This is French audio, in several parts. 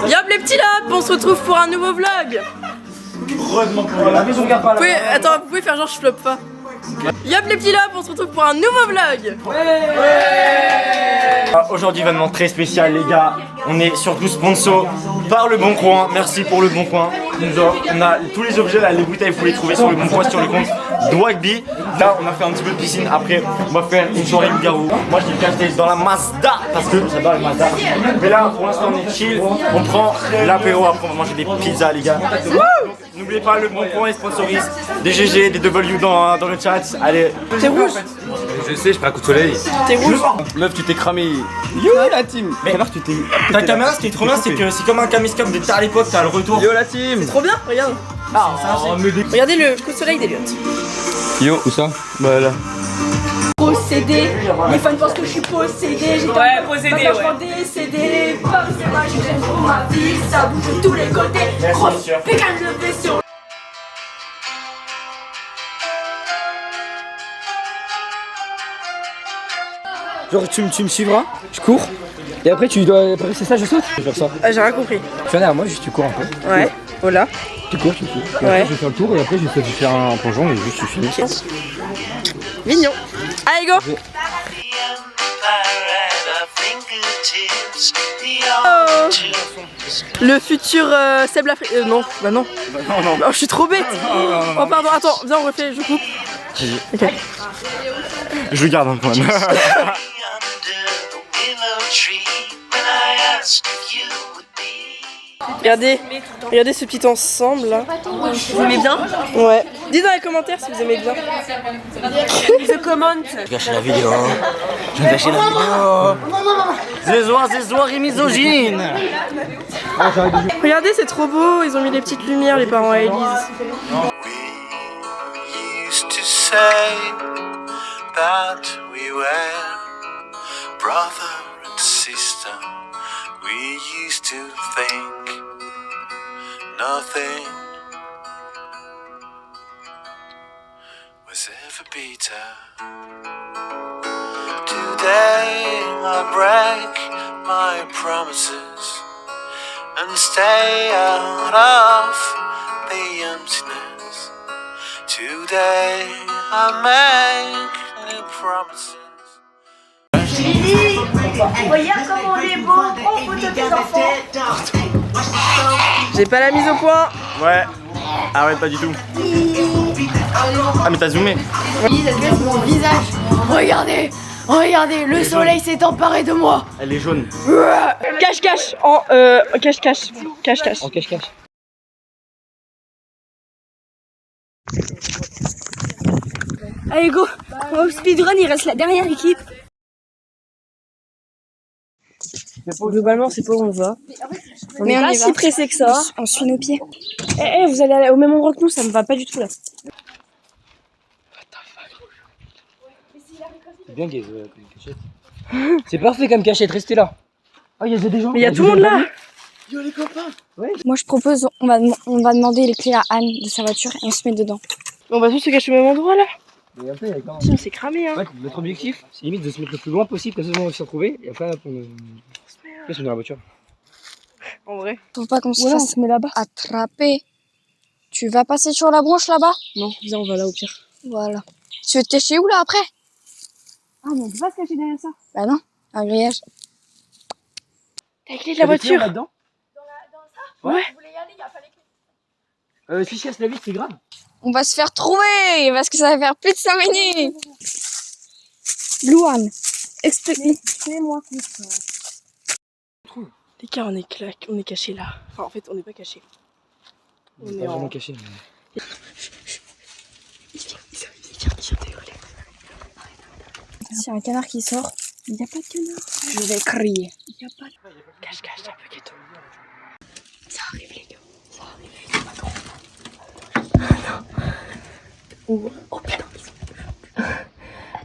Yop les petits lapes, on se retrouve pour un nouveau vlog. Attends, vous pouvez faire genre je floppe pas. Yop les petits lapes, on se retrouve pour un nouveau vlog. Aujourd'hui événement très spécial les gars. On est surtout sponsor par Le Bon Coin. Merci pour Le Bon Coin. On a tous les objets là, les bouteilles vous pouvez les trouver sur Le Bon Coin sur le compte Dwagby. Là on a fait un petit peu de piscine. Après on va faire une soirée loup-garou. Moi je l'ai caché dans la Mazda parce que j'adore les Mazda. Mais là pour l'instant on est chill. On prend l'apéro, après on va manger des pizzas les gars. N'oubliez pas Le Bon Coin, ils sponsorisent des GG, des W dans le chat. Allez. T'es rouge. Je sais, je prends un coup de soleil. T'es rouge. Meuf, tu t'es cramé. Yo la team. Mais ta caméra, ce qui est trop bien, c'est que c'est comme un caméscope de à l'époque, t'as le retour. Yo la team. Trop bien, regarde. Regardez le coup de soleil d'Eliott. Yo, où ça? Bah là. Possédé, les fans pensent que je suis possédé. Ouais, possédé, ouais. Décédé, pas c'est moi, je gêne pour ma vie, ça bouge de tous les côtés. Grosse pécane de pression. Genre tu me suivras, je cours, et après tu dois. Après c'est ça, je saute. Je vais faire ça. Ah, j'ai rien compris. Tu viens derrière moi, juste tu cours un peu. Ouais, voilà. Tu cours. Et Ouais. après je vais faire le tour et après je vais faire un plongeon et juste tu finis. Mignon. Allez, go. Oh. Le futur Seb Lafrite. Non, bah non. Non. Oh, je suis trop bête. Oh, pardon, attends, viens, on refait, je coupe. Ok. Je le garde un peu. Regardez ce petit ensemble là. Vous aimez bien? Ouais. Dites dans les commentaires si vous aimez bien. The comment. Je gâche la vidéo. Zézoir et misogyne. Regardez, c'est trop beau. Ils ont mis les petites lumières, les parents à Elise. That we were brother and sister. We used to think nothing was ever better. Today I break my promises and stay out of the emptiness. Today I make new promises. Regarde comme on est beau, on photo des enfants. J'ai pas la mise au point. Ouais. Ah ouais, pas du tout. Ah mais t'as zoomé. Mon visage. Regardez, le soleil s'est emparé de moi. Elle est jaune. Cache-cache. Cache-cache. Cache-cache. En cache-cache. Allez go, on va au speedrun, il reste la dernière équipe. Globalement, c'est pas où on va. Mais on est pas si pressé que ça. On suit nos pieds. Vous allez aller au même endroit que nous, ça me va pas du tout là. C'est bien gay comme cachette. C'est parfait comme cachette, restez là. Ah, il y a des gens. Mais il y a tout le monde là. Yo les copains. Moi je propose, on va demander les clés à Anne de sa voiture et on se met dedans. On va tous se cacher au même endroit là. Mais après, il y a quand même. Sinon c'est cramé hein. Ouais, notre objectif, c'est limite de se mettre le plus loin possible, comme ça on va se retrouver. Et après, on se met dans la voiture. En vrai. Faut pas qu'on se Ouais, on fasse se met là-bas. attraper. Tu vas passer sur la branche là-bas? Non, viens, on va là au pire. Voilà. Tu veux te cacher où là après? Ah, mais on peut pas se cacher derrière ça. Bah non, un grillage. T'as la clé de la voiture. là-dedans? Ouais. Vous voulez y aller, il y a pas les clés. Si casse la vie, c'est grave. On va se faire trouver parce que ça va faire plus de 5 minutes. Louane, explique-moi tout ça. Les gars, on est cachés là. Enfin, en fait, on n'est pas cachés. On est vraiment caché. Il vient décoller. S'il y a un canard qui sort, il n'y a pas de canard. Je vais crier. Il n'y a pas de... Cache, c'est un peu ghetto. Ça arrive les gars. Ça arrive. Oh putain, ils sont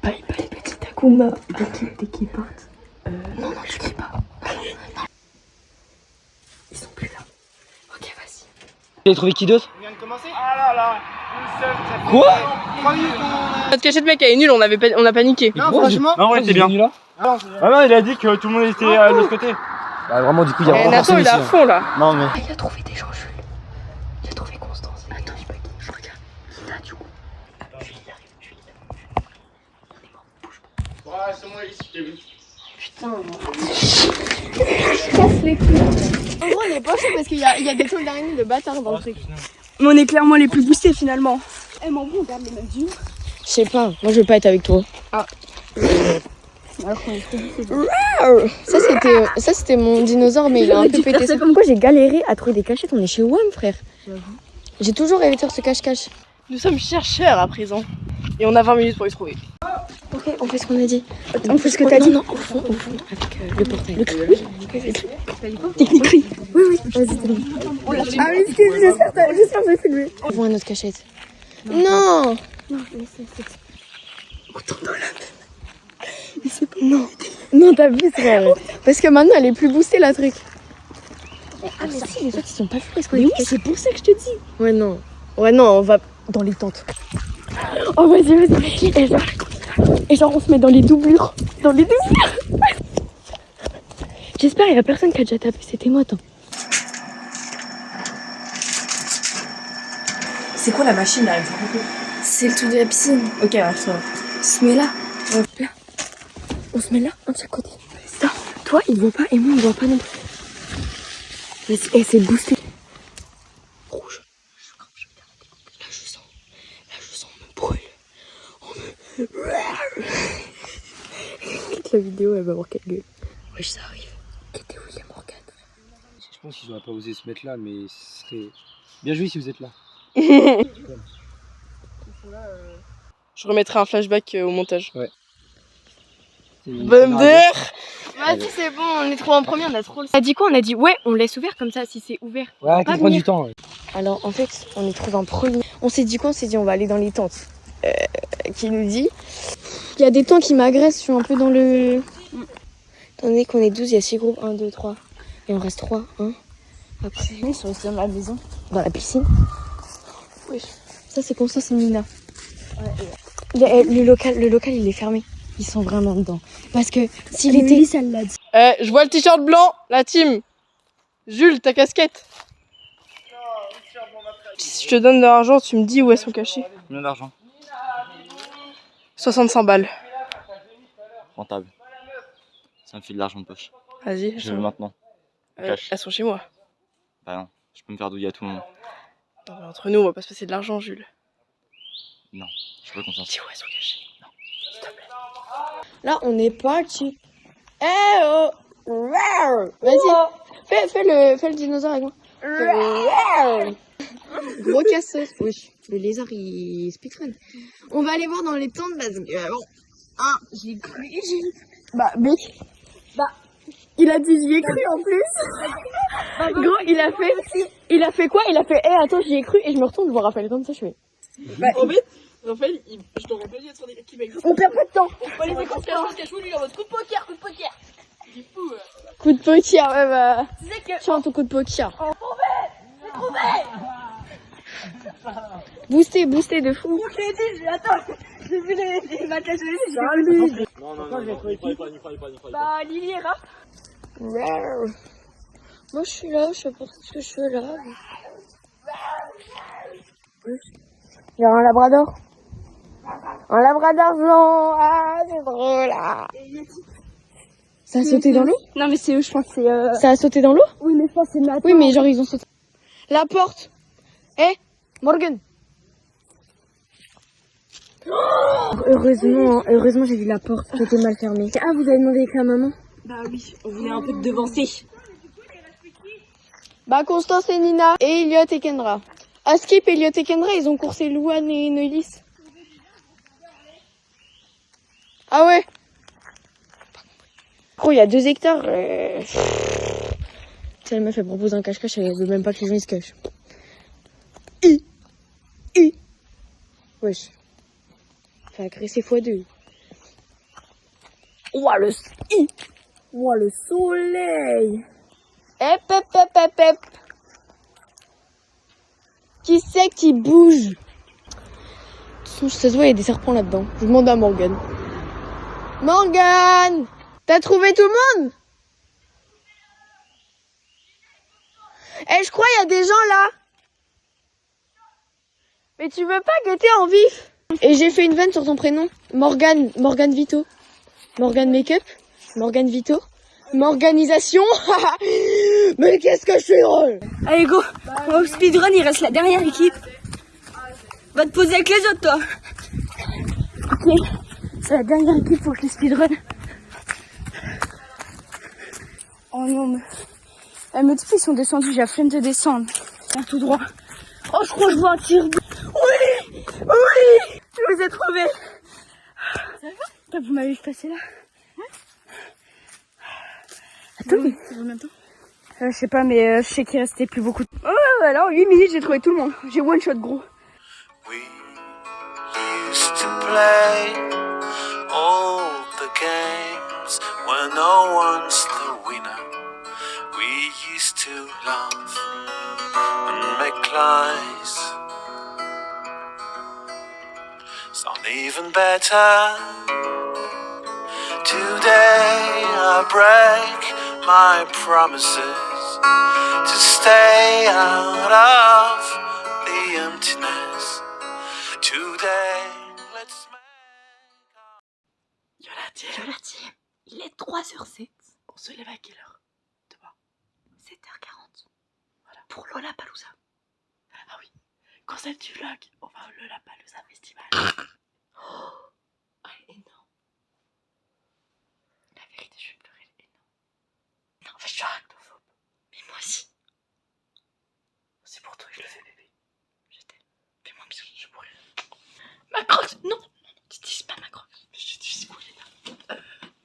pas les petits Takuma. Dès qu'ils partent. Non, je crie pas. Ils sont plus là. Ok, vas-y. Vous avez trouvé qui d'autre? On vient de commencer. Ah là là. Une seule, ça fait Quoi? 3 minutes. Notre cachette mec elle est nulle, on a paniqué. Non, franchement. Non, ouais, t'es bien. Là Ah non, il a dit que tout le monde était de l'autre côté. Bah, vraiment, du coup, il y a vraiment Nathan, personne il est ici. à fond là. Non mais. Il a trouvé des gens, Jules. Il a trouvé Constance. Attends, je regarde. Là, du coup. Jules, il arrive. Jules, il arrive. On est mort. Bouge pas. Ouais, c'est moi ici, je t'ai vu. En gros, on est pas chaud parce qu'il y a des taux d'araignée de bâtards dans le truc. Mais on est clairement les plus boostés finalement. Eh, mais en vrai, on garde les mêmes yeux. Je sais pas, moi je veux pas être avec toi. Ah. Alors qu'on est trop boostés. Ça, c'était mon dinosaure, mais il a un peu pété. C'est comme quoi j'ai galéré à trouver des cachettes. On est chez WAM, frère. J'ai toujours rêvé de faire ce cache-cache. Nous sommes chercheurs à présent. Et on a 20 minutes pour les trouver. Ok, on fait ce qu'on a dit. On fait ce que t'as dit. Non, au fond, avec le portail. Le cri. Technique. Oui, vas-y, t'es bon. Ah oui, j'espère que j'ai filmé. On voit une autre cachette. Non. Non, t'as vu, frère. Parce que maintenant, elle est plus boostée, la truc. Ah, mais si, les autres ils sont pas fous. Mais oui, c'est pour ça que je te dis. Ouais, non, on va dans les tentes. Oh, vas-y. Et genre, on se met dans les doublures. J'espère qu'il y a personne qui a déjà tapé. C'était moi, attends. C'est quoi la machine là? C'est le truc de la piscine. Ok, ouais, ça va. On se met là. Là. On se met là, un de chaque côté. Ça, toi, il voit pas et moi, on voit pas non plus. Et c'est boosté. Rouge. Là, je sens, on me brûle. La vidéo, elle va avoir quelle gueule. Wesh, ça arrive. Quittez William Morgan. Je pense qu'ils auraient pas osé se mettre là, mais ce serait bien joué si vous êtes là. Je remettrai un flashback au montage. Ouais. Bender. Vas-y, c'est bon, on est trop en premier, on a trop le. On a dit quoi? On a dit ouais, on laisse ouvert comme ça, si c'est ouvert. Ouais, Pas qui prend venir. du temps. Ouais. Alors, en fait, on y trouve un premier. On s'est dit quoi? On s'est dit, on va aller dans les tentes. Qui nous dit il y a des temps qui m'agressent, je suis un peu dans le. Étant donné qu'on est 12, il y a 6 groupes, 1, 2, 3. Et on reste 3, 1. Après, Ils sont restés dans la maison. dans la piscine. Oui. Ça, c'est Constance et Nina. Le local, il est fermé. Ils sont vraiment dedans. Parce que s'il était. ça l'a dit. Je vois le t-shirt blanc, la team. Jules, ta casquette. Si je te donne de l'argent, tu me dis où elles sont cachées. Combien d'argent? 65 balles. Rentable. Ça me fait de l'argent de poche. Vas-y. Je veux maintenant. Cash. Elles sont chez moi. Bah non, je peux me faire douiller à tout moment. Non, mais entre nous, on va pas se passer de l'argent, Jules. Non, je peux confiance. Dis où elles sont cachées. Là, on est parti. Eh oh! Vas-y. Fais le dinosaure avec moi. Gros cassos. Wesh, le lézard, il speedrun. On va aller voir dans les tentes parce que bon. Ah, j'ai cru. Bah, mec. Il a dit j'y ai cru en plus. Gros, il a fait quoi? Il a fait attends, j'y ai cru et je me retourne, je me rappelle comme ça, je fais. En fait, Raphaël, je te rappelle, il y a son équipe avec On perd pas de temps. On les écoute, cache-vous, lui, en mode coup de poker. Il est fou, Coup de poker, ouais, bah. Tiens, ton coup de poker. Boosté de fou. J'ai vu les matchs de Non, Bah, Lily est rare. Moi, je suis là, je sais pas ce que je fais là. Il y a un labrador. Un labrador blanc. Ah, c'est drôle. Ah. Ça a sauté dans l'eau? Non, mais c'est eux, je pense que c'est. Ça a sauté dans l'eau? Oui, mais je pense que c'est Nathan. Oui, mais genre, ils ont sauté. La porte. Morgan. Heureusement, j'ai vu la porte qui était mal fermée. Ah, vous avez demandé avec la maman? Bah oui, on voulait un peu te devancer. Bah, Constance et Nina, et Elliot et Kendra. Askip, Elliot et Kendra, ils ont coursé Louane et Noélis. Ah ouais? Gros, il y a 2 hectares. La meuf, elle propose un cache-cache, elle veut même pas que les gens ils se cachent. Wesh. Fait agresser x2. Ouah, le soleil. Hep. Qui c'est qui bouge? De toute façon, ça se voit, il y a des serpents là-dedans. Je demande à Morgan. Morgan! T'as trouvé tout le monde? Eh, je crois il y a des gens là. Mais tu veux pas guetter en vif? Et j'ai fait une vanne sur ton prénom. Morgane Vito. Morgane Makeup. Morgane Vito. Morganisation. Mais qu'est-ce que je suis drôle. Allez, go. On va au speedrun, il reste la dernière équipe. Va te poser avec les autres, toi. Ok. C'est la dernière équipe, faut que je les speedrun. Oh non, mais... Elle me dit qu'ils sont descendus, j'ai la flemme de descendre. Tiens, tout droit. Oh, je crois que je vois un tir. Oui. Je vous ai trouvé. Ça va? Vous m'avez vu passer là. Attends, mais... Ça fait combien de temps? Je sais pas, mais je sais qu'il restait plus beaucoup de... Oh, voilà, en 8 minutes, j'ai trouvé tout le monde. J'ai one shot, gros. We used to play all the games where no one's the winner. We used to laugh and make lies sound even better. Today I break my promises to stay out of the emptiness. Today, let's Yolati, il est 3h07. On se lève à quelle heure demain? 7h40. Voilà. Pour Lollapalooza. Ah oui, quand ça du vlog, on va au Lollapalooza Festival. Oh, énorme. La vérité, je vais pleurer, énorme. Non, en fait, je suis arachnophobe. Mais moi aussi. C'est pour toi que je le fais, bébé. Je t'aime. Fais-moi un bisou. Je pourrais. Ma croque. Non, tu dis pas ma croque. Je te dis quoi, là.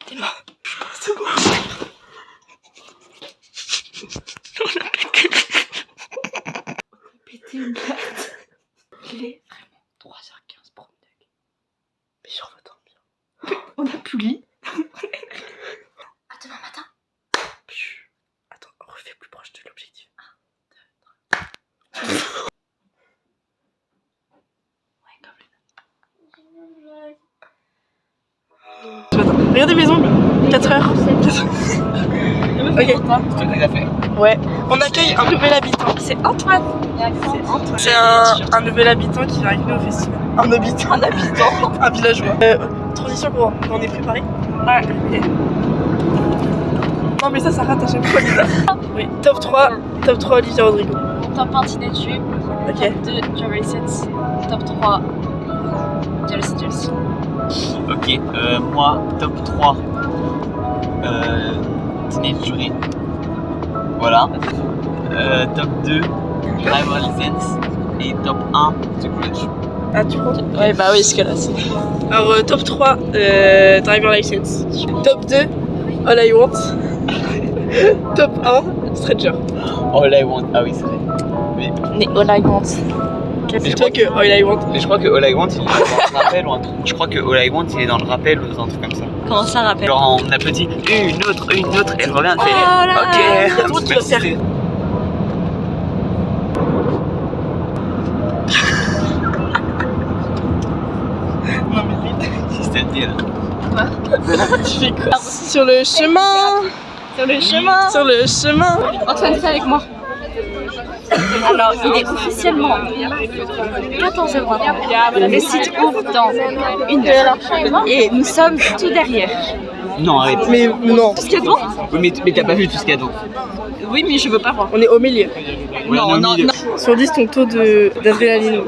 T'es mort. C'est bon. On a pété une carte. Il est vraiment 3h15 pour une dog. Mais j'en veux dormir. On a plus lit. À demain matin. Attends, refais plus proche de l'objectif. 1, 2, 3. Ouais, comme le... Regardez mes ongles. 4 heures. Ok. C'est toi qui l'as fait. Ouais. On accueille un nouvel habitant. C'est Antoine. C'est un nouvel habitant qui vient avec nous au festival. Un habitant. Un villageois. Transition courant. On est préparé? Ouais. Ok. Non mais ça rate à chaque fois Lisa. Oui. Top 3 Olivia Rodrigo. Top 1 Teenage Ok. Top 2 Jerry Sets. Top 3 Jealousy. Ok, moi, top 3 Teenage Jury. Voilà. Top 2 Driver License. Et top 1 The Grudge. Ah tu prends? Ouais, bah oui, ce que là, c'est. Alors top 3 Driver License. Top 2 All I Want. Top 1 Stranger. All I Want. Ah oui, c'est vrai. Mais All I Want. C'est toi que All I Want. Mais je crois que All I Want il est dans le rappel ou un truc. Je crois que All I Want il est dans le rappel ou un truc comme ça. Comment ça rappelle? Genre on applaudit une autre, et elle revient, elle fait Comment ok. tu vas faire? Non mais C'était le deal. tu fais quoi? Sur le chemin. Sur le chemin. Antoine, fais avec moi. Alors, il est officiellement 14h20. Le site ouvre dans 1 heure. Et nous sommes tout derrière. Non, arrête. Mais non. Tout ce qu'il y a devant? Oui, mais t'as pas vu tout ce qu'il y a donc. Oui, mais je veux pas voir. On est au milieu. Ouais, on est au milieu. Sur 10 ton taux d'adrénaline.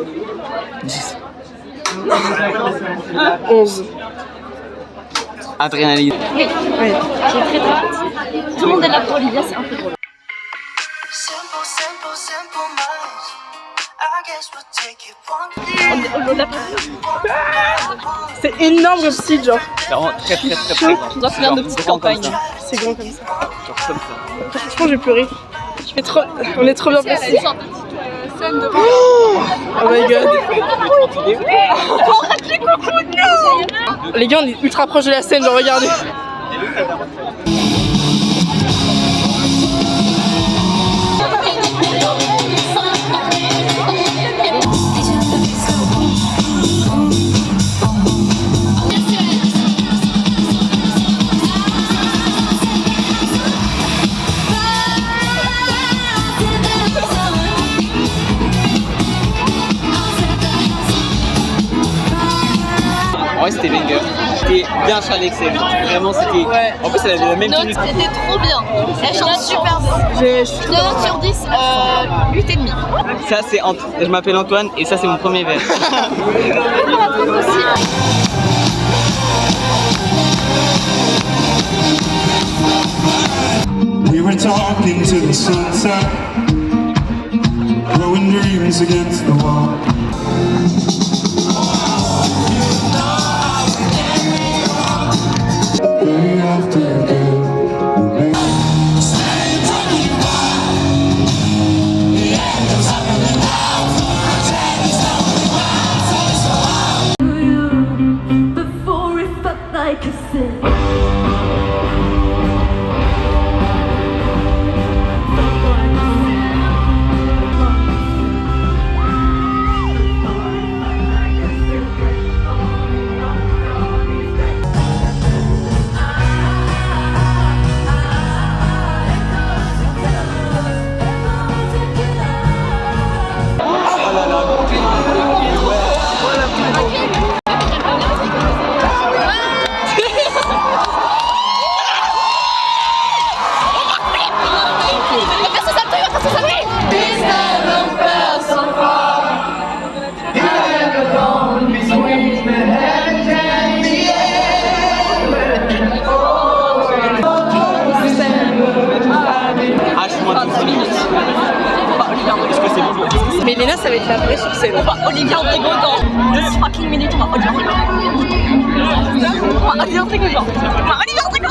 11. Adrénaline. Oui, j'ai très hâte. Tout le monde est là pour Olivia, c'est un peu drôle. simple minds. I guess we'll take it one day. C'est énorme le site, genre. C'est vraiment très grand. On doit faire nos petites campagnes. C'est grand comme ça. Genre comme ça. Franchement, j'ai pleuré. On est trop bien placés. Oh my god. Les gars, on est ultra proche de la scène, genre regardez. Ouais, c'était banger. C'était bien Charlie Excel. Vraiment, c'était. Ouais. En plus, elle avait la même tenue. C'était trop bien. Elle chante super bien. 9 sur 10, 8,5. Ça, c'est je m'appelle Antoine et ça, c'est mon premier verre. We were talking to the sunset, throwing dreams against the wall. Day after day, before it felt like a sin. Mais Léna, ça va être la vraie sur scène. On va Olivier Rodrigo dans 2 fucking minutes. On va Olivier Rodrigo. On va Olivier Rodrigo. On va Olivier Rodrigo.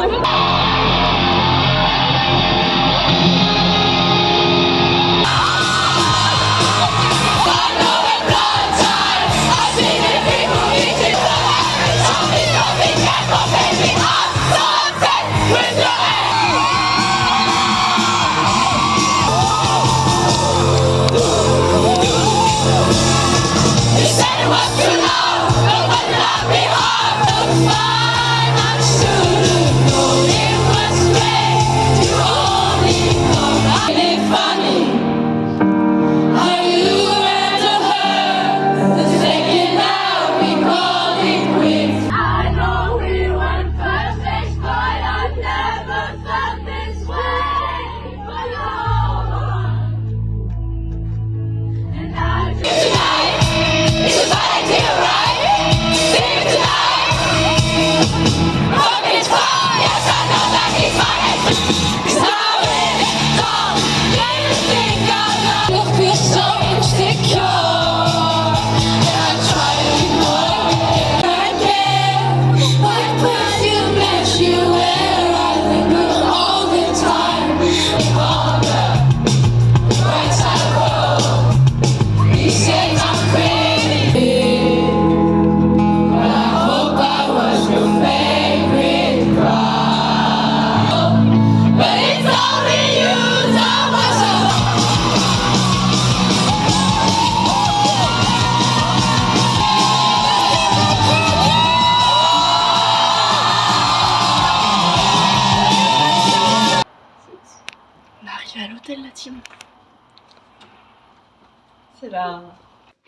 C'est là.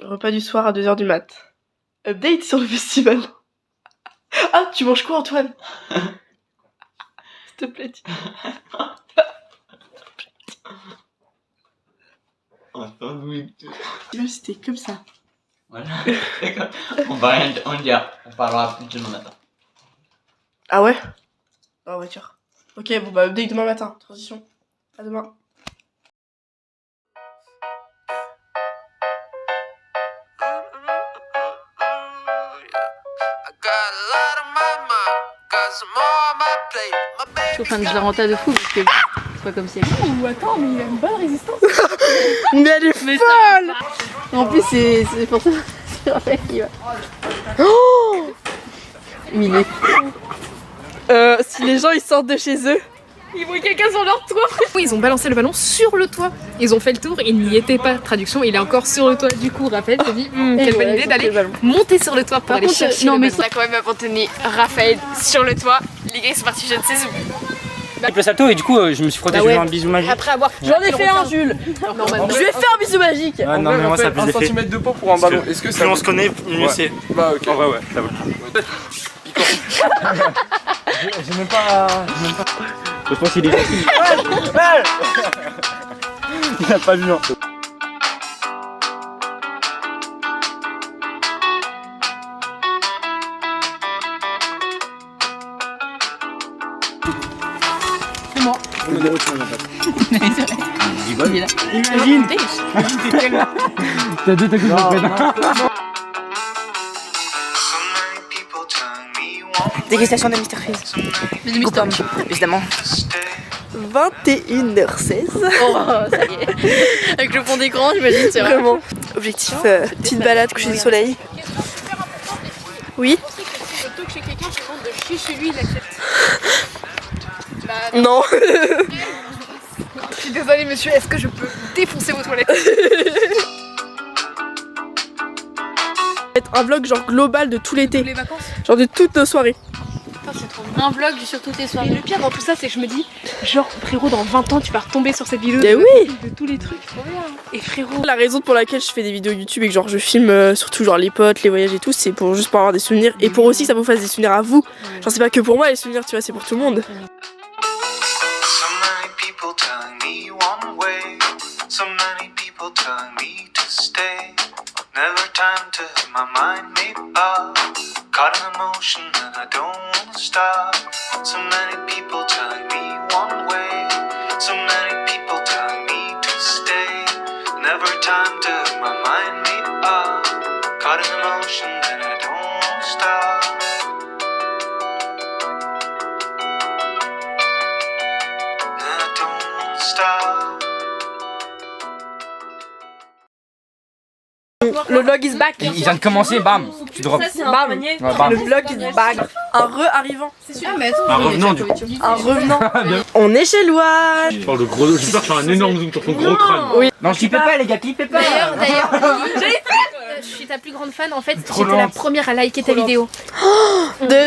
Repas du soir à 2h du mat. Update sur le festival. Ah, tu manges quoi, Antoine? S'il te plaît, dis. Antoine, oui. C'était comme ça. Voilà. On va rien dire. On parlera plus demain matin. Ah ouais? Ah ouais, tiens. Ok, bon bah update demain matin. Transition. À demain. Je suis en train de la renta de fou parce que c'est pas comme si. Oh, attends, mais il a une bonne résistance. Mais elle est folle. En plus, c'est pour ça que c'est Raphaël qui va. Oh, Mais il est fou. si les gens ils sortent de chez eux. Ils voient quelqu'un sur leur toit. Ils ont balancé le ballon sur le toit. Ils ont fait le tour, il n'y était pas. Traduction, il est encore sur le toit. Du coup, Raphaël s'est dit quelle bonne idée d'aller monter sur le toit pour aller chercher le ballon. On a quand même abandonné Raphaël sur le toit. Les gars, ils sont partis, je ne sais où. Le salto et du coup je me suis frotté, Bah j'ai ouais. eu un bisou magique. Après avoir. J'en ai fait un, Jules. Normalement. Je vais faire un bisou magique. Ouais, non, mais moi ça a plus Un d'effet. centimètre de peau pour un ballon. Est-ce que ça Plus on se connaît, mieux c'est. Bah ok. En vrai, ouais, ça vaut le coup. J'ai même pas. Je pense qu'il est facile. Il a pas vu, hein. Imagine. T'as deux coups de peine. Dégustation de Mr. Freeze. Aux pommes, évidemment. 21h16. Oh, ça y est. Avec le fond d'écran, j'imagine, c'est Vraiment. Objectif, petite balade, coucher du soleil. Oui. Plutôt que chez quelqu'un qui rentre de chier chez lui, il accepte. Non. Je suis désolée, monsieur, est-ce que je peux défoncer vos toilettes? Un vlog genre global de tout l'été. Les vacances? Genre de toutes nos soirées. Putain, c'est trop Un vlog sur toutes tes Et soirées. le pire dans tout ça, c'est que je me dis, genre, frérot, dans 20 ans, tu vas retomber sur cette vidéo Eh de, oui. de tous les trucs. Trop bien. Et frérot, La raison pour laquelle je fais des vidéos YouTube et que genre je filme surtout genre les potes, les voyages et tout, c'est pour juste pour avoir des souvenirs et pour aussi que ça vous fasse des souvenirs à vous. Genre c'est pas que pour moi les souvenirs, tu vois, c'est pour tout le monde. So many people telling me one way, so many people telling me to stay. Never time to let my mind make up. Caught in emotion and I don't wanna stop. So many people telling me one way, so many people telling me to stay. Never time to let my mind make up. Caught in emotion and I don't wanna stop. And I don't wanna stop. Le vlog is back. Il vient de commencer, bam, tu drops. Bam. Ouais, bam. Le vlog is back. Un re-arrivant. ah, mais attends, Un revenant du coup. Un revenant. On est chez Loane. Je parle de gros. J'ai peur de faire un énorme zoom sur ton gros crâne. Non, clippez pas les gars, clippez pas. D'ailleurs, je suis ta plus grande fan. En fait, Trop j'étais la lente. première à liker ta vidéo.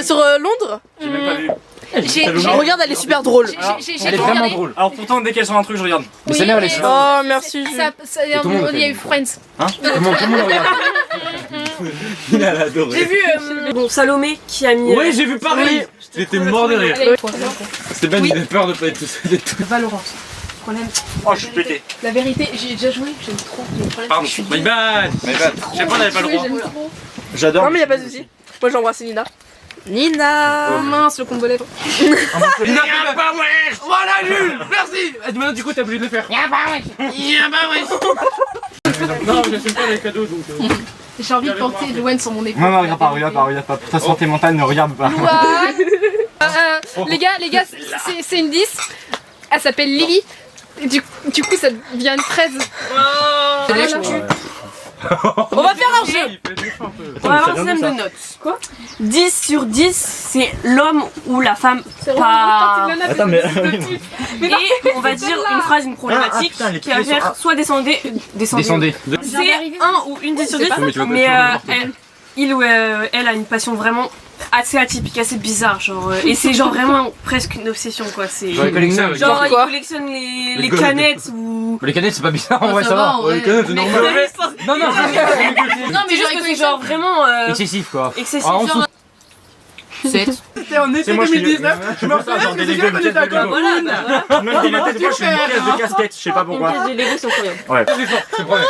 Sur Londres. J'ai même pas vu. Regarde, elle est super drôle. J'ai Elle est tout vraiment regardé. drôle. Alors pourtant, dès qu'elle sort un truc, je regarde. Mais sa mère elle est super. Oh merci. Jules. Il y a tout le monde il y a fait. eu Friends. Tout le monde le regarde. Il a adoré. J'ai vu bon, Salomé qui a mis. Ouais, j'ai vu pareil. J'étais mort de rire. Allez, Stéphane, il avait peur de pas être tout seul. Valorant. Qu'on aime. Oh, je suis pété. La vérité, j'ai déjà joué, j'aime trop. Le problème, Pardon. c'est que My bad. Mais bah, je sais pas, on avait pas le oui, droit. j'aime trop. J'adore. Non mais y a pas de souci. Moi j'embrasse Nina. Nina. Oh mince, le combo lèvres. Il n'a pas wesh. Voilà, Jules. Merci. Maintenant, du coup, t'es obligé de le faire. Y'a pas wesh. Non, mais j'assume pas les cadeaux donc. J'ai envie de porter Loane sur mon épaule. Non, non, regarde pas, regarde pas, regarde pas. Pour ta santé mentale, ne regarde pas. Les gars, c'est une 10. Elle s'appelle Lily. Et du coup, ça devient une 13. On va faire un jeu. On va avoir un système de notes. Quoi 10 sur 10, c'est l'homme ou la femme pas. Attends, mais. Et on va dire une phrase, une problématique putain, les qui va clés faire sont- soit descender. Descendez. C'est un ou une 10 sur 10, mais il ou elle a une passion vraiment assez atypique, assez bizarre, genre. Et c'est genre vraiment presque une obsession quoi. C'est Genre, il collectionne. genre il Quoi collectionne les Les gold. canettes ou. Les canettes c'est pas bizarre en vrai, ça va. Ouais, les canettes, c'est normal. Non, non, Non mais juste que c'est genre vraiment excessif quoi. excessif. Ah, on Genre, C'était en été C'est moi, je suis 2019. Je me rappelle genre des que Lego, c'est une pièce de Lego. voilà, bah, voilà. Même dans ma tête, moi, je suis une pièce de casquette, je sais pas Une pourquoi. pièce de Lego c'est incroyable. Ouais. C'est vrai.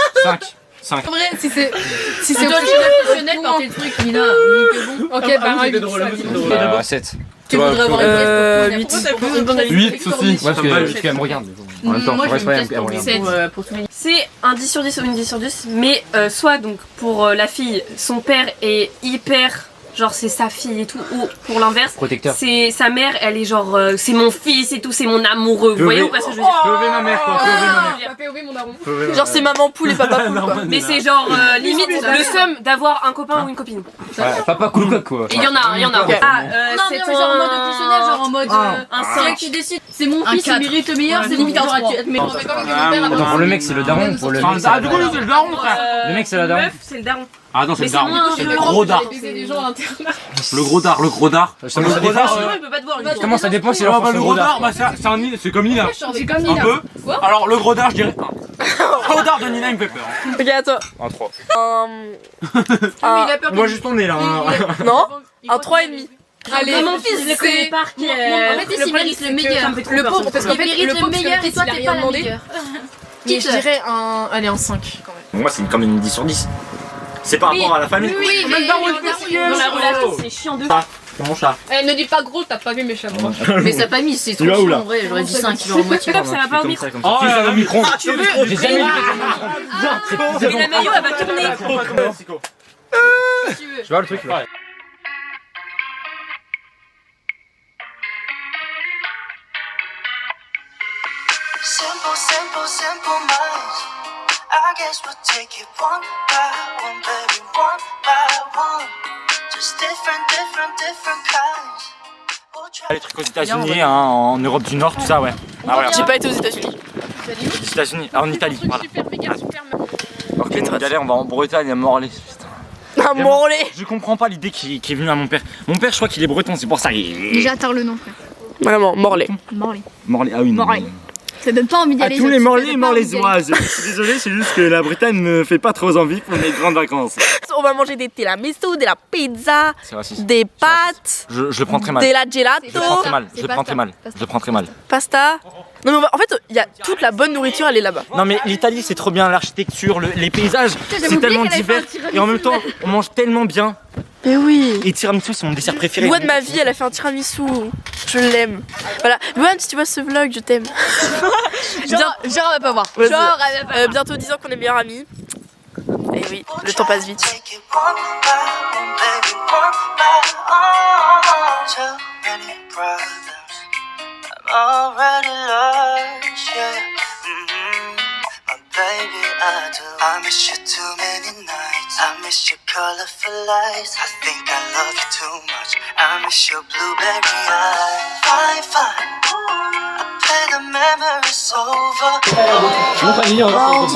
5. En vrai, si c'est Toi, tu es professionnel par tes trucs, Nina. Donc bon. Ok, Ah, bah, c'était un drôle, huit. c'était drôle. 7. Tu voudrais avoir une pièce pour tout. 8. 8 aussi. Ouais, parce qu'elle me regarde. En même temps, Moi, on je reste veux pas, une pièce elle me pour regarde. pour tous les. C'est un 10 sur 10 ou une 10 sur 10, mais soit donc pour la fille, son père est hyper, genre c'est sa fille et tout, ou pour l'inverse, Protecteur. c'est sa mère, elle est genre c'est mon fils et tout, c'est mon amoureux, vous voyez ou pas ce que je veux dire? POV ma mère quoi, POV ma mère. Pas POV mon daron. POV ma Genre c'est maman poule et papa poule quoi. Mais c'est genre limite le seum d'avoir un copain ou une copine. Ouais, papa cool coq quoi. Et il y en a, il y en a. Ok. Ah, Non, c'est mais genre en mode obsessionnel, genre en mode. un C'est là 5. que tu décides. C'est mon fils, il mérite le meilleur, c'est limite un 3. Mais Attends, pour le mec c'est le daron, pour le mec c'est Ah, la du coup, lui, daronne. c'est le daron, frère. Le mec c'est la daronne. Meuf, c'est le daron. Ah non, c'est Mais le c'est daron. moins C'est le violent gros que dar. d'aller baiser des gens à l'internat. Le gros dar, le gros dar. Ça dépend, comment ça dépend si Ah l'enfant bah c'est le gros gros dard. dar, bah c'est comme Nina. C'est comme Un Nina. peu. Quoi? Alors le gros dar, je dirais 1. Le gros dar de Nina, il me fait peur. Ok, attends. Un 3. On voit juste ton nez là. Non, un 3,5. Allez, Mon fils, je le connais par cœur. En fait, il mérite le meilleur. Le pauvre, parce qu'en fait, mérite le le pauvre, meilleur et toi, il a t'es rien pas la demandé. meilleure. Mais je dirais un. Allez, un 5 quand même. Moi, c'est quand même une 10 sur 10. C'est par rapport à la famille. Oui, mais dans la relation, c'est chiant de Ah, c'est mon chat. Eh, ne dis pas gros, t'as pas vu mes chats. Mais ça pas mis, c'est Il va trop où, là chiant en vrai, j'aurais dit 5, genre moitié. Ça va pas au micro. Oh là là, au micro. tu veux? J'ai jamais vu Mais la maillot, elle va tourner. Je vois le truc là. Simple, simple, simple minds. I guess we'll take it one by one, baby, one by one. Just different kinds. We'll try. Les trucs aux États-Unis, hein, en Europe du Nord, tout ça, ouais. Ah ouais. J'ai pas été aux États-Unis. Les États-Unis, en Italie, voilà. Super, méga, super. Alors que nous, galère, on va en Bretagne à Morlaix. Putain. Un morlaix. Je comprends pas l'idée qui est venue à mon père. Mon père, je crois qu'il est breton, c'est pour ça. Déjà, tard le nom, frère. Vraiment, morlaix. Morlaix. Morlaix, ah oui, non. Morlaix. Ça donne pas envie d'y À aller. tous les ça Morlaix et donne pas envie d'y aller. Morlaisoises. Je suis désolé, c'est juste que la Bretagne me fait pas trop envie pour mes grandes vacances. On va manger des tiramisu, de la pizza, C'est raciste. des pâtes, Je le prends très mal. de la Je le prends gelato, très mal. Je C'est le prends pasta. très mal. Je le prends très mal. pasta. Non mais en fait, il y a toute la bonne nourriture, elle est là-bas. Non mais l'Italie c'est trop bien, l'architecture, les paysages, c'est tellement divers et en même temps on mange tellement bien. Mais oui. Et tiramisu c'est mon dessert préféré. Louane de ma vie, elle a fait un tiramisu. Je l'aime. Voilà. Louane, si tu vois ce vlog, je t'aime. Genre, elle va pas voir. Ouais, Genre, elle va pas voir. bientôt 10 ans qu'on est meilleurs amis. Et oui, le temps passe vite. Take it one by one, baby, one by one. Too many brothers, I'm already lost, yeah. My baby, I do. I miss you too many nights. I miss your colorful lights. I think I love you too much. I miss your blueberry eyes. Fine, fine. I play the memories over. Je montre à Lily, on va Ok,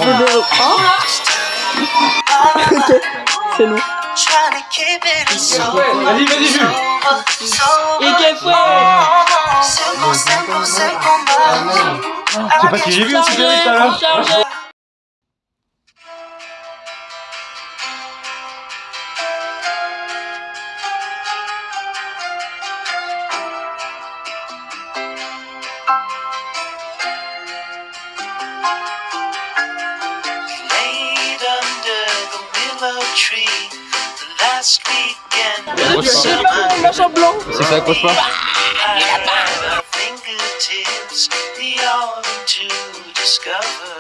c'est long. Trying to keep it sober. Vas-y, vas-y, Jules. Et qu'elle fait simple, simple, simple minds. Je sais pas qui j'ai vu aussi tout à l'heure. Laid under the willow tree the last weekend. Machin blanc. Si ça accroche pas. At our fingertips, the autumn to discover.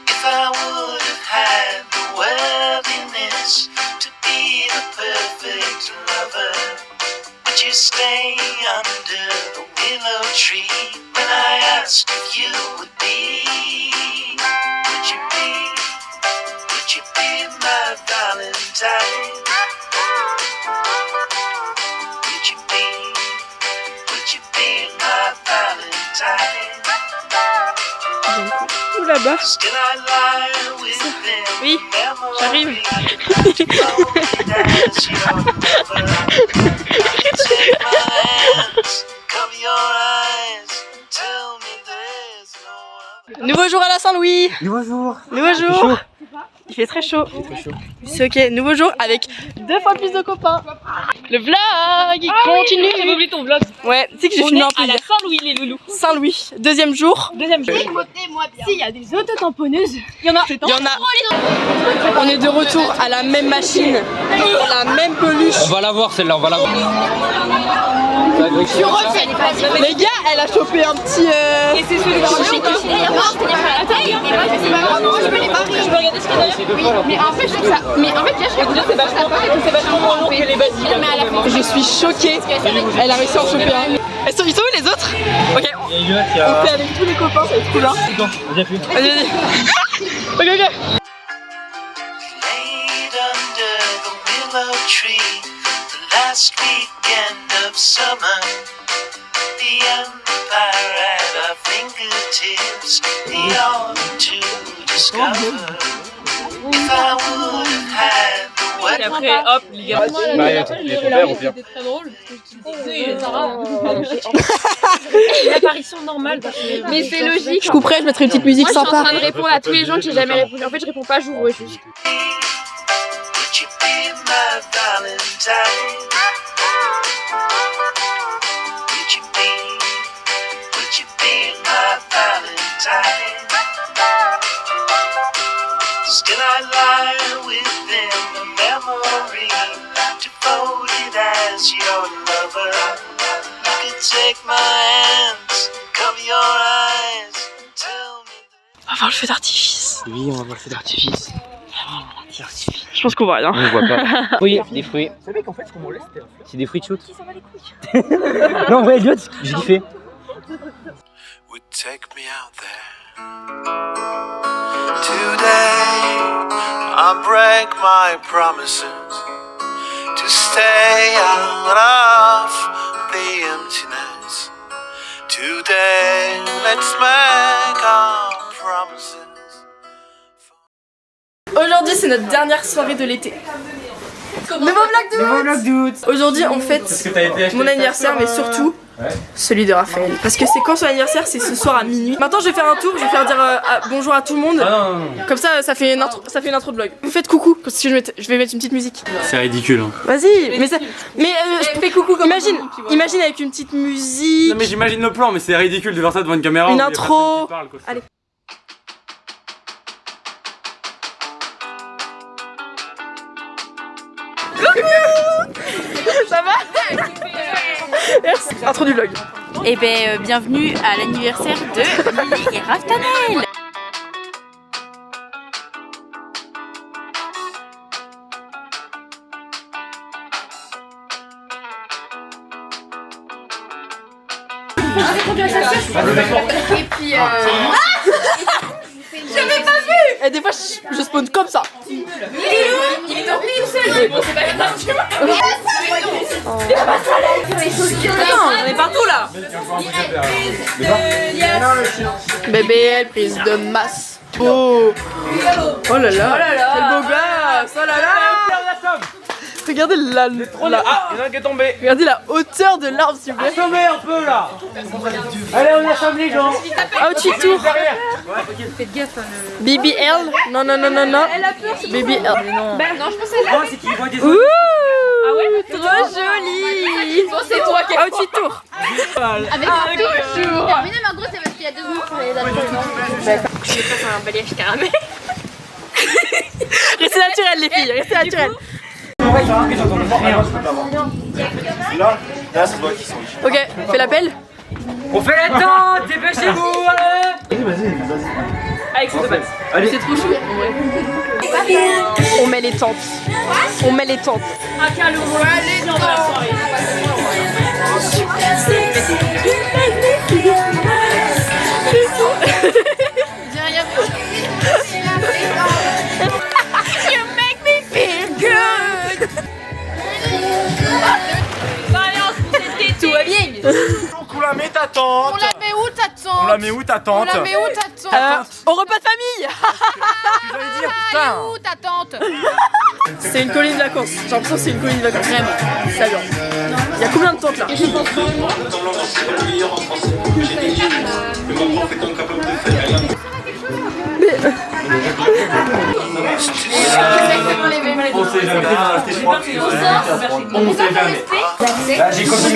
If I would have had the worthiness to be the perfect lover, would you stay under the willow tree when I asked if you would be? Would you be my Valentine? Would you be my Valentine? Tout là-bas. Still I lie within Oui, j'arrive. memory. Take my hands, cover your eyes, and tell me there's no other. Nouveau jour à la Saint-Louis. Nouveau jour. Nouveau jour. Il fait très chaud. C'est ok. Nouveau jour avec 2 fois plus de copains. Le vlog, il continue. J'avais oublié ton vlog. Ouais, tu sais que j'ai fini un peu à la hier. Saint-Louis, les loulous. Saint-Louis, deuxième jour. S'il y a des autotamponneuses, Il y en a. On est de retour à la même machine, la même peluche. On va la voir celle-là, on va la voir. Les gars, elle a chopé un petit. Et c'est celui que je peux regarder ce qu'il y a derrière. Mais en fait, je trouve ça. Mais en fait, je trouve que c'est vachement moins long que les basiques. Mais à la fin, Je suis choquée. Elle a réussi à en choper un. Ils sont où les autres? Ok, on fait avec tous les copains, ça va être cool hein. Vas-y. Ok. Laid under the willow tree the last weekend of summer. The empire at our fingertips, the autumn to discover. If I would have had the Et après, hop, les gars. Bah, il y a ton père au pire. C'était très drôle. L'apparition normale. Mais c'est logique. Je couperai, je mettrai une petite musique Moi, je suis en sympa. train de répondre à tous les gens que j'ai jamais répondu. En fait, je réponds pas, j'ouvre juste. Would you be my Valentine? Would you be my Valentine? Still I lie within the memory, devoted as your lover. You could take my hands, cover your eyes, and tell me. On va voir le feu d'artifice. Oui, on va voir le feu d'artifice. Je pense qu'on voit rien. On voit pas. Oui, des fruits. Vous savez qu'en fait, ce qu'on laisse, C'est des fruits de shoot. Non, ouais, Elliot, j'ai kiffé. Would take me out there. Today I break my promises to stay out of the emptiness. Today let's make our promises. Aujourd'hui, c'est notre dernière soirée de l'été. Nouveau vlog d'août. Aujourd'hui, on fête mon anniversaire, mais surtout celui de Raphaël. Parce que c'est quand son anniversaire, c'est ce soir à minuit. Maintenant, je vais faire un tour, je vais faire dire bonjour à tout le monde. Comme ça, ça fait une intro de vlog. Vous faites coucou, parce que je vais mettre une petite musique. C'est ridicule. Hein. Vas-y, fais coucou comme imagine avec une petite musique. Non mais j'imagine le plan, mais c'est ridicule de faire ça devant une caméra. Une intro. Allez. Ça va? Merci. Intro du vlog. Et ben bienvenue à l'anniversaire de Lily et Raftanel. Et puis, J'avais pas vu. Et des fois je spawn comme ça. il est dormi tout seul. Bon, c'est pas grave, tu vois. Non, on est partout là. BBL, prise de masse. Oh. Oh là là. Quel beau gosse. Oh là là. Regardez la il y en a un qui est tombé. Regardez la hauteur de l'arbre, s'il vous plaît. Assommez un peu là. Allez, on assomme les gens. Ouchie tour. BBL. Non. Elle a peur. BBL. Non, je pensais là. C'est qu'il voit des Ouh. Ah ouais, trop joli. Bon, c'est toi qui Ouchie tour. avec un toujours. Mais non, mais en gros, c'est parce qu'il y a 2 secondes pour les adolescents. Je vais faire un balayage caramel. Restez naturel, les filles. Restez naturel. Là, c'est toi qui sont ici. Ok, fais l'appel. On fait la tente, dépêchez-vous, allez. Avec son passe. Allez, c'est trop chaud. On met les tentes. On met les tentes. Ah, calme, on va aller dans la soirée. You make me feel good. Tout va bien. Donc on la met ta tente. On la met où ta tante? On la met où ta tente? On la met où ta tante? Au repas de famille. J'allais dire, Elle putain. est où ta tante? C'est une colonie de vacances. J'ai l'impression que c'est une colonie de vacances. Vraiment. C'est bien. Il y a combien de tentes là? Je pense On sait jamais. On sait jamais. Là, j'ai copié.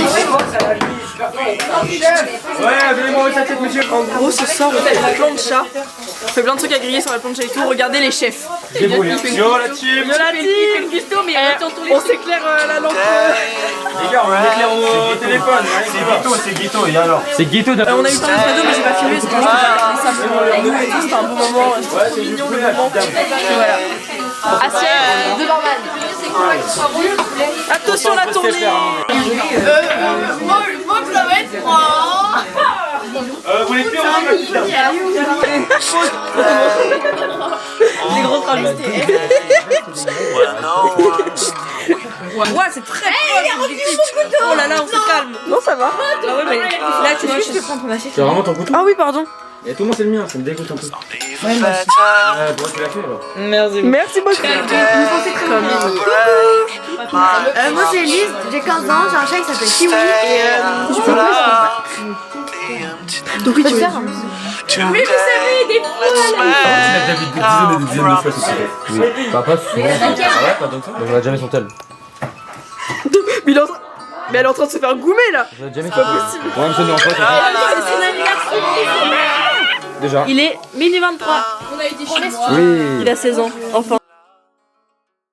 Ouais, donnez-moi votre tête, monsieur. En gros, ce soir, on fait la plancha. On fait plein de trucs à griller sur la plancha et tout. Regardez les chefs. Yo la team. Yo la team. On s'éclaire la lampe. Les gars, on éclaire au téléphone. C'est Guito, et alors? C'est Guito de... On a eu plein de cadeaux, mais j'ai pas filmé. C'était juste pour ça pour nous et tout. C'était un bon moment. C'était mignon le moment. Et voilà. Assiette de barman. Attention la tournée. Moi, je la vais être froid. Vous les faites Les grosses rajoutés. Ouais, c'est très Oh là là, on se calme. Non, ça va. Ah ouais, mais là, tu vois, je peux prendre ton assiette. C'est vraiment ton couteau? Ah oui, pardon. Et tout le monde c'est le mien, ça me dégoûte un peu. Even better. Bon, tu l'as fait alors. Merci. Merci beaucoup. Moi c'est Elise, j'ai 15 ans, j'ai un chat qui s'appelle Kiwi et tu peux Donc oui, tu veux dire. Mais vous savez, des Tu l'as déjà vu des dizaines et des dizaines de fois ce sujet. Oui. Bah pas souvent. Ah ouais, pas tant que ça. Mais on a jamais son tel. Mais elle est en train de se faire goumer là. On a jamais son tel. Ouais, me sonner en face. Déjà. Il est minuit 23. Oui. Il a 16 ans, enfin.